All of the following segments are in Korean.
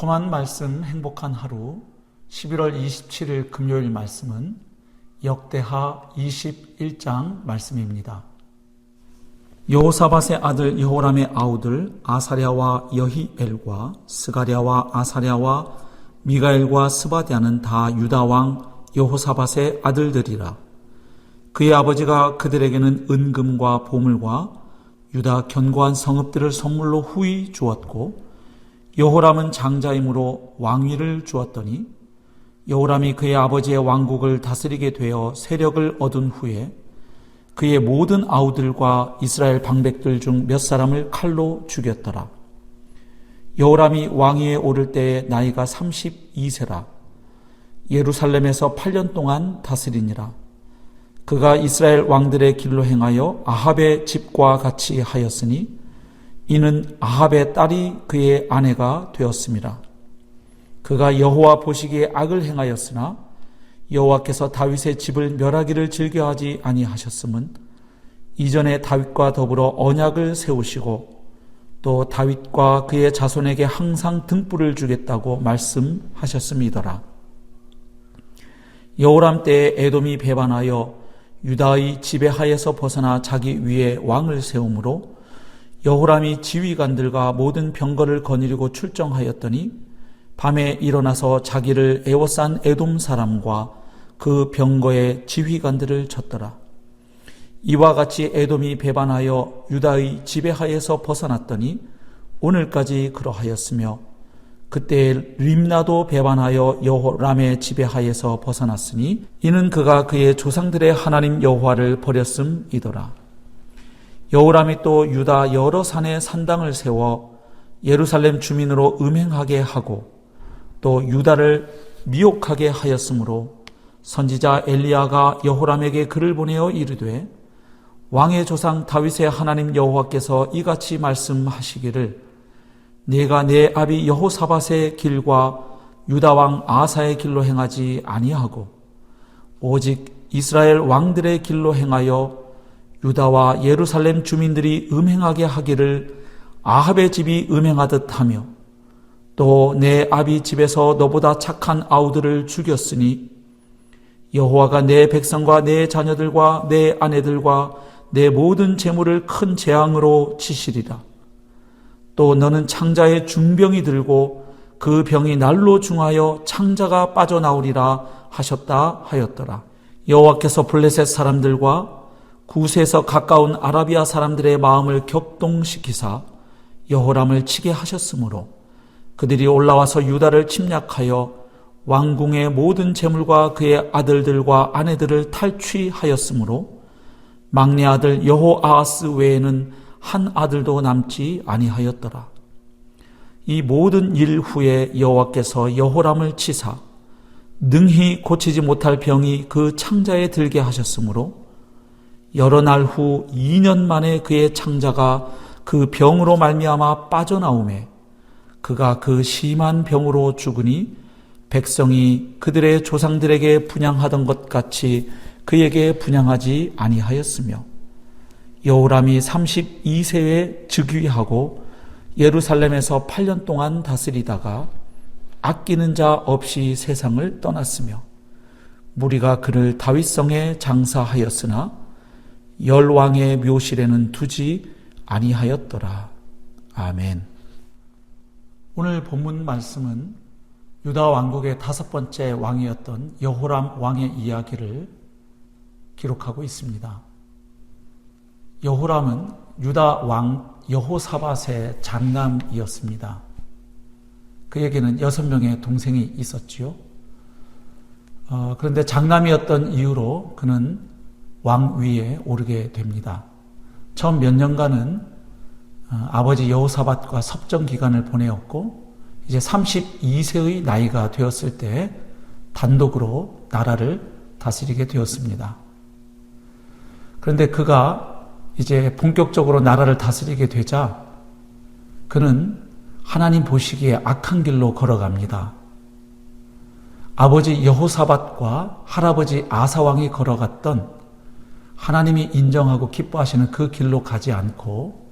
달콤한 말씀 행복한 하루 11월 27일 금요일 말씀은 역대하 21장 말씀입니다. 여호사밧의 아들 여호람의 아우들 아사랴와 여히엘과 스가랴와 아사랴와 미가엘과 스바랴는 다 유다왕 여호사밧의 아들들이라. 그의 아버지가 그들에게는 은금과 보물과 유다 견고한 성읍들을 선물로 후히 주었고 여호람은 장자이므로 왕위를 주었더니 여호람이 그의 아버지의 왕국을 다스리게 되어 세력을 얻은 후에 그의 모든 아우들과 이스라엘 방백들 중 몇 사람을 칼로 죽였더라. 여호람이 왕위에 오를 때에 나이가 32세라. 예루살렘에서 8년 동안 다스리니라. 그가 이스라엘 왕들의 길로 행하여 아합의 집과 같이 하였으니 이는 아합의 딸이 그의 아내가 되었습니다. 그가 여호와 보시기에 악을 행하였으나 여호와께서 다윗의 집을 멸하기를 즐겨하지 아니하셨음은 이전에 다윗과 더불어 언약을 세우시고 또 다윗과 그의 자손에게 항상 등불을 주겠다고 말씀하셨음이더라. 여호람 때에 에돔이 배반하여 유다의 지배하에서 벗어나 자기 위에 왕을 세우므로 여호람이 지휘관들과 모든 병거를 거느리고 출정하였더니 밤에 일어나서 자기를 애워싼 에돔 사람과 그 병거의 지휘관들을 쳤더라. 이와 같이 에돔이 배반하여 유다의 지배하에서 벗어났더니 오늘까지 그러하였으며 그때 림나도 배반하여 여호람의 지배하에서 벗어났으니 이는 그가 그의 조상들의 하나님 여호와를 버렸음이더라. 여호람이 또 유다 여러 산에 산당을 세워 예루살렘 주민으로 음행하게 하고 또 유다를 미혹하게 하였으므로 선지자 엘리야가 여호람에게 글을 보내어 이르되 왕의 조상 다윗의 하나님 여호와께서 이같이 말씀하시기를 네가 내 아비 여호사밧의 길과 유다 왕 아사의 길로 행하지 아니하고 오직 이스라엘 왕들의 길로 행하여 유다와 예루살렘 주민들이 음행하게 하기를 아합의 집이 음행하듯 하며 또 내 아비 집에서 너보다 착한 아우들을 죽였으니 여호와가 내 백성과 내 자녀들과 내 아내들과 내 모든 재물을 큰 재앙으로 치시리라. 또 너는 창자의 중병이 들고 그 병이 날로 중하여 창자가 빠져나오리라 하셨다 하였더라. 여호와께서 블레셋 사람들과 구스에서 가까운 아라비아 사람들의 마음을 격동시키사 여호람을 치게 하셨으므로 그들이 올라와서 유다를 침략하여 왕궁의 모든 재물과 그의 아들들과 아내들을 탈취하였으므로 막내 아들 여호아하스 외에는 한 아들도 남지 아니하였더라. 이 모든 일 후에 여호와께서 여호람을 치사 능히 고치지 못할 병이 그 창자에 들게 하셨으므로 여러 날 후 2년 만에 그의 창자가 그 병으로 말미암아 빠져나오매 그가 그 심한 병으로 죽으니 백성이 그들의 조상들에게 분향하던 것 같이 그에게 분향하지 아니하였으며 여호람이 32세에 즉위하고 예루살렘에서 8년 동안 다스리다가 아끼는 자 없이 세상을 떠났으며 무리가 그를 다윗성에 장사하였으나 열왕의 묘실에는 두지 아니하였더라. 아멘. 오늘 본문 말씀은 유다 왕국의 5번째 왕이었던 여호람 왕의 이야기를 기록하고 있습니다. 여호람은 유다 왕 여호사밧의 장남이었습니다. 그에게는 6명의 동생이 있었지요. 그런데 장남이었던 이유로 그는 왕위에 오르게 됩니다. 처음 몇 년간은 아버지 여호사밧과 섭정 기간을 보내었고 이제 32세의 나이가 되었을 때 단독으로 나라를 다스리게 되었습니다. 그런데 그가 이제 본격적으로 나라를 다스리게 되자 그는 하나님 보시기에 악한 길로 걸어갑니다. 아버지 여호사밧과 할아버지 아사왕이 걸어갔던 하나님이 인정하고 기뻐하시는 그 길로 가지 않고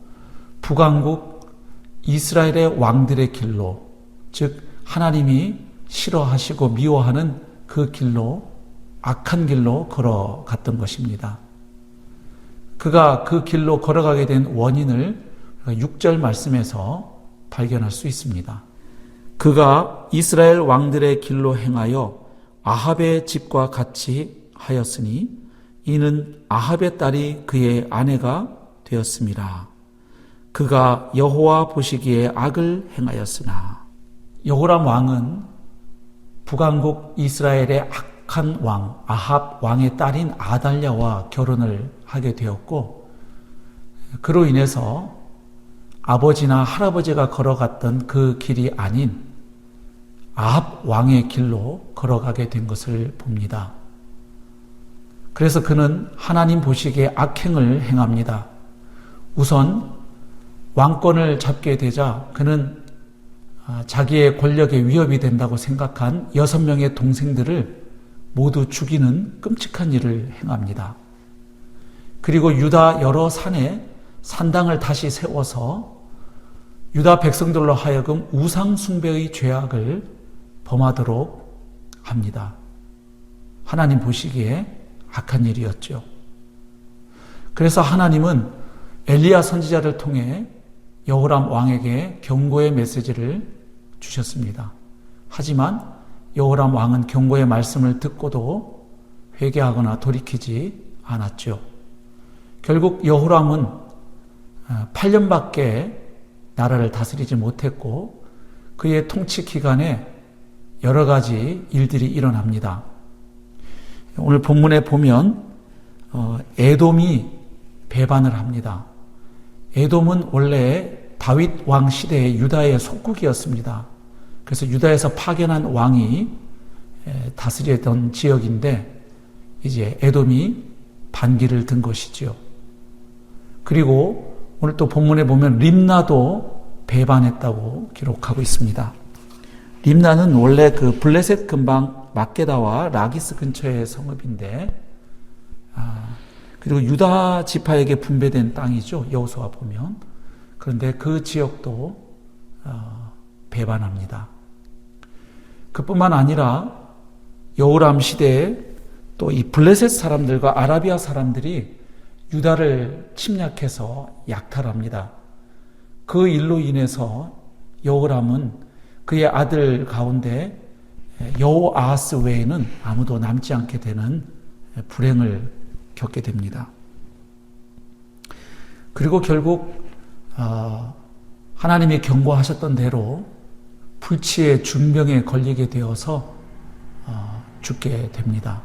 북왕국 이스라엘의 왕들의 길로, 즉 하나님이 싫어하시고 미워하는 그 길로, 악한 길로 걸어갔던 것입니다. 그가 그 길로 걸어가게 된 원인을 6절 말씀에서 발견할 수 있습니다. 그가 이스라엘 왕들의 길로 행하여 아합의 집과 같이 하였으니 이는 아합의 딸이 그의 아내가 되었음이라. 그가 여호와 보시기에 악을 행하였으나. 여호람 왕은 북왕국 이스라엘의 악한 왕 아합 왕의 딸인 아달랴와 결혼을 하게 되었고, 그로 인해서 아버지나 할아버지가 걸어갔던 그 길이 아닌 아합 왕의 길로 걸어가게 된 것을 봅니다. 그래서 그는 하나님 보시기에 악행을 행합니다. 우선 왕권을 잡게 되자 그는 자기의 권력에 위협이 된다고 생각한 6명의 동생들을 모두 죽이는 끔찍한 일을 행합니다. 그리고 유다 여러 산에 산당을 다시 세워서 유다 백성들로 하여금 우상 숭배의 죄악을 범하도록 합니다. 하나님 보시기에 악한 일이었죠. 그래서 하나님은 엘리야 선지자를 통해 여호람 왕에게 경고의 메시지를 주셨습니다. 하지만 여호람 왕은 경고의 말씀을 듣고도 회개하거나 돌이키지 않았죠. 결국 여호람은 8년밖에 나라를 다스리지 못했고 그의 통치 기간에 여러 가지 일들이 일어납니다. 오늘 본문에 보면 에돔이 배반을 합니다. 에돔은 원래 다윗 왕 시대의 유다의 속국이었습니다. 그래서 유다에서 파견한 왕이 다스리던 지역인데 이제 에돔이 반기를 든 것이지요. 그리고 오늘 또 본문에 보면 림나도 배반했다고 기록하고 있습니다. 림나는 원래 그 블레셋 근방 막게다와 라기스 근처의 성읍인데, 그리고 유다 지파에게 분배된 땅이죠. 여호수아 보면. 그런데 그 지역도 배반합니다. 그뿐만 아니라 여호람 시대에 또 이 블레셋 사람들과 아라비아 사람들이 유다를 침략해서 약탈합니다. 그 일로 인해서 여호람은 그의 아들 가운데 여호아하스 외에는 아무도 남지 않게 되는 불행을 겪게 됩니다. 그리고 결국 하나님이 경고하셨던 대로 불치의 중병에 걸리게 되어서 죽게 됩니다.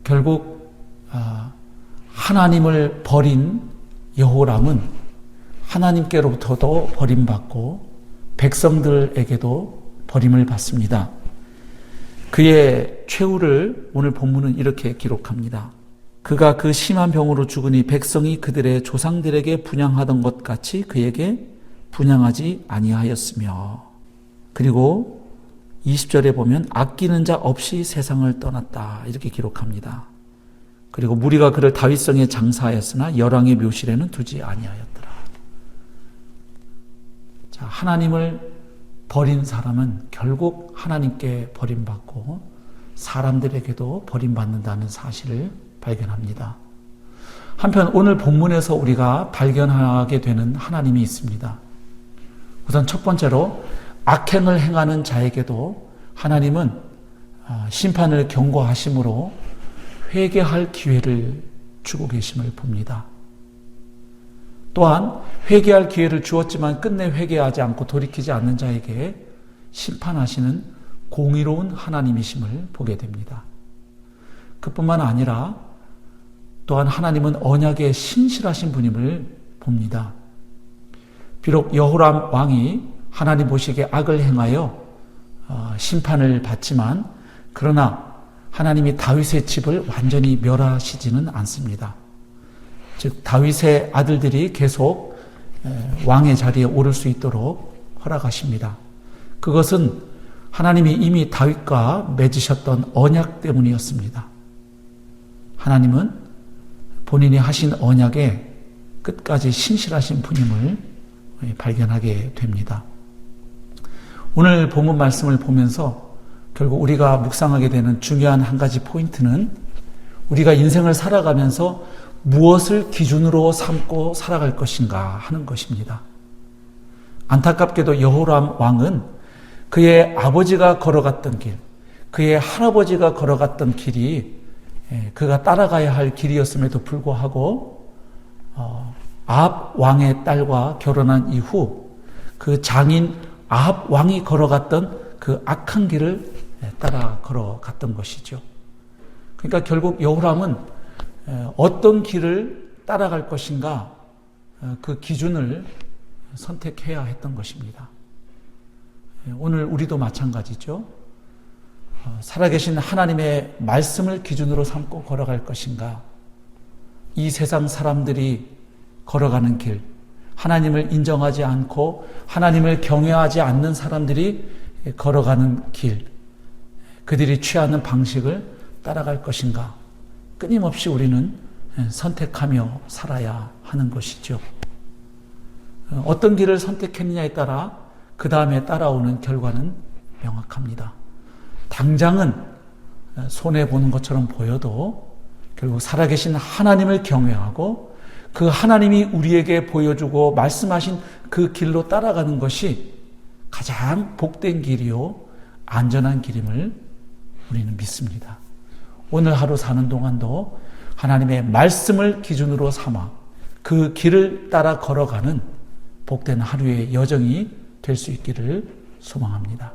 결국 하나님을 버린 여호람은 하나님께로부터도 버림받고 백성들에게도 버림을 받습니다. 그의 최후를 오늘 본문은 이렇게 기록합니다. 그가 그 심한 병으로 죽으니 백성이 그들의 조상들에게 분향하던 것 같이 그에게 분향하지 아니하였으며, 그리고 20절에 보면 아끼는 자 없이 세상을 떠났다 이렇게 기록합니다. 그리고 무리가 그를 다윗성에 장사하였으나 열왕의 묘실에는 두지 아니하였더라. 자, 하나님을 버린 사람은 결국 하나님께 버림받고 사람들에게도 버림받는다는 사실을 발견합니다. 한편 오늘 본문에서 우리가 발견하게 되는 하나님이 있습니다. 우선 첫 번째로 악행을 행하는 자에게도 하나님은 심판을 경고하심으로 회개할 기회를 주고 계심을 봅니다. 또한 회개할 기회를 주었지만 끝내 회개하지 않고 돌이키지 않는 자에게 심판하시는 공의로운 하나님이심을 보게 됩니다. 그뿐만 아니라 또한 하나님은 언약에 신실하신 분임을 봅니다. 비록 여호람 왕이 하나님 보시기에 악을 행하여 심판을 받지만, 그러나 하나님이 다윗의 집을 완전히 멸하시지는 않습니다. 즉 다윗의 아들들이 계속 왕의 자리에 오를 수 있도록 허락하십니다. 그것은 하나님이 이미 다윗과 맺으셨던 언약 때문이었습니다. 하나님은 본인이 하신 언약에 끝까지 신실하신 분임을 발견하게 됩니다. 오늘 본문 말씀을 보면서 결국 우리가 묵상하게 되는 중요한 한 가지 포인트는 우리가 인생을 살아가면서 무엇을 기준으로 삼고 살아갈 것인가 하는 것입니다. 안타깝게도 여호람 왕은 그의 아버지가 걸어갔던 길, 그의 할아버지가 걸어갔던 길이 그가 따라가야 할 길이었음에도 불구하고 아합 왕의 딸과 결혼한 이후 그 장인 아합 왕이 걸어갔던 그 악한 길을 따라 걸어갔던 것이죠. 그러니까 결국 여호람은 어떤 길을 따라갈 것인가 그 기준을 선택해야 했던 것입니다. 오늘 우리도 마찬가지죠. 살아계신 하나님의 말씀을 기준으로 삼고 걸어갈 것인가, 이 세상 사람들이 걸어가는 길, 하나님을 인정하지 않고 하나님을 경외하지 않는 사람들이 걸어가는 길, 그들이 취하는 방식을 따라갈 것인가, 끊임없이 우리는 선택하며 살아야 하는 것이죠. 어떤 길을 선택했느냐에 따라 그 다음에 따라오는 결과는 명확합니다. 당장은 손해보는 것처럼 보여도 결국 살아계신 하나님을 경외하고 그 하나님이 우리에게 보여주고 말씀하신 그 길로 따라가는 것이 가장 복된 길이요 안전한 길임을 우리는 믿습니다. 오늘 하루 사는 동안도 하나님의 말씀을 기준으로 삼아 그 길을 따라 걸어가는 복된 하루의 여정이 될 수 있기를 소망합니다.